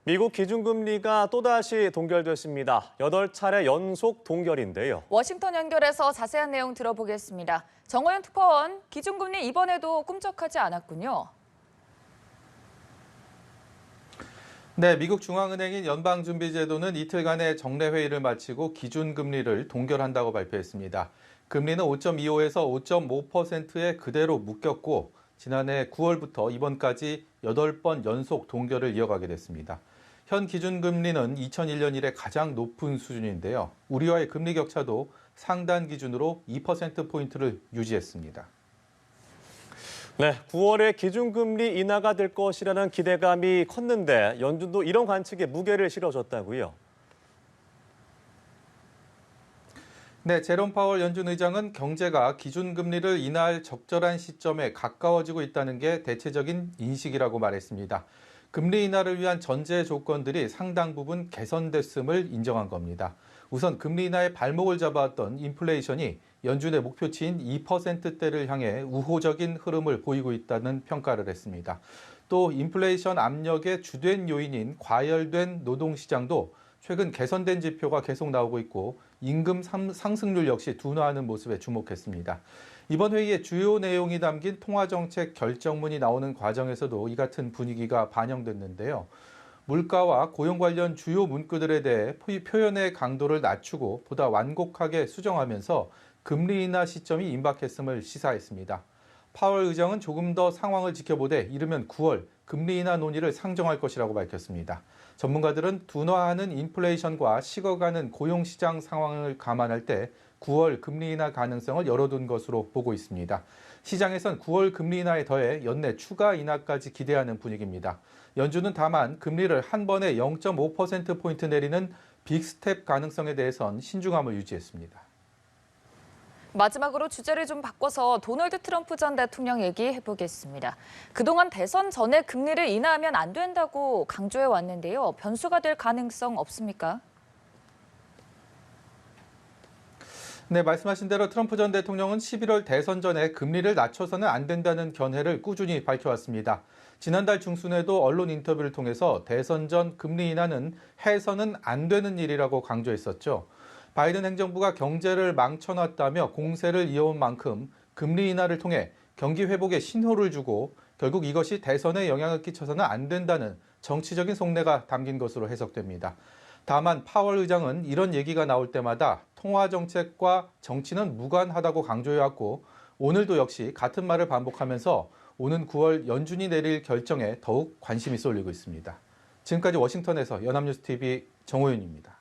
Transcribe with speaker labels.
Speaker 1: 미국 기준금리가 또다시 동결됐습니다. 8차례 연속 동결인데요.
Speaker 2: 워싱턴 연결해서 자세한 내용 들어보겠습니다. 정호연 특파원, 기준금리 이번에도 꿈쩍하지 않았군요.
Speaker 3: 네, 미국 중앙은행인 연방준비제도는 이틀간의 정례회의를 마치고 기준금리를 동결한다고 발표했습니다. 금리는 5.25에서 5.5%에 그대로 묶였고 지난해 9월부터 이번까지 8번 연속 동결을 이어가게 됐습니다. 현 기준금리는 2001년 이래 가장 높은 수준인데요. 우리와의 금리 격차도 상단 기준으로 2%포인트를 유지했습니다.
Speaker 1: 네, 9월에 기준금리 인하가 될 것이라는 기대감이 컸는데 연준도 이런 관측에 무게를 실어줬다고요.
Speaker 3: 네, 제롬 파월 연준 의장은 경제가 기준금리를 인하할 적절한 시점에 가까워지고 있다는 게 대체적인 인식이라고 말했습니다. 금리 인하를 위한 전제 조건들이 상당 부분 개선됐음을 인정한 겁니다. 우선 금리 인하의 발목을 잡아왔던 인플레이션이 연준의 목표치인 2%대를 향해 우호적인 흐름을 보이고 있다는 평가를 했습니다. 또 인플레이션 압력의 주된 요인인 과열된 노동시장도 최근 개선된 지표가 계속 나오고 있고 임금 상승률 역시 둔화하는 모습에 주목했습니다. 이번 회의에 주요 내용이 담긴 통화정책 결정문이 나오는 과정에서도 이 같은 분위기가 반영됐는데요. 물가와 고용 관련 주요 문구들에 대해 표현의 강도를 낮추고 보다 완곡하게 수정하면서 금리 인하 시점이 임박했음을 시사했습니다. 파월 의장은 조금 더 상황을 지켜보되 이르면 9월 금리 인하 논의를 상정할 것이라고 밝혔습니다. 전문가들은 둔화하는 인플레이션과 식어가는 고용시장 상황을 감안할 때 9월 금리 인하 가능성을 열어둔 것으로 보고 있습니다. 시장에선 9월 금리 인하에 더해 연내 추가 인하까지 기대하는 분위기입니다. 연준은 다만 금리를 한 번에 0.5%포인트 내리는 빅스텝 가능성에 대해선 신중함을 유지했습니다.
Speaker 2: 마지막으로 주제를 좀 바꿔서 도널드 트럼프 전 대통령 얘기해보겠습니다. 그동안 대선 전에 금리를 인하하면 안 된다고 강조해 왔는데요. 변수가 될 가능성 없습니까?
Speaker 3: 네, 말씀하신 대로 트럼프 전 대통령은 11월 대선 전에 금리를 낮춰서는 안 된다는 견해를 꾸준히 밝혀왔습니다. 지난달 중순에도 언론 인터뷰를 통해서 대선 전 금리 인하는 해서는 안 되는 일이라고 강조했었죠. 바이든 행정부가 경제를 망쳐놨다며 공세를 이어온 만큼 금리 인하를 통해 경기 회복에 신호를 주고 결국 이것이 대선에 영향을 끼쳐서는 안 된다는 정치적인 속내가 담긴 것으로 해석됩니다. 다만 파월 의장은 이런 얘기가 나올 때마다 통화 정책과 정치는 무관하다고 강조해왔고 오늘도 역시 같은 말을 반복하면서 오는 9월 연준이 내릴 결정에 더욱 관심이 쏠리고 있습니다. 지금까지 워싱턴에서 연합뉴스TV 정호윤입니다.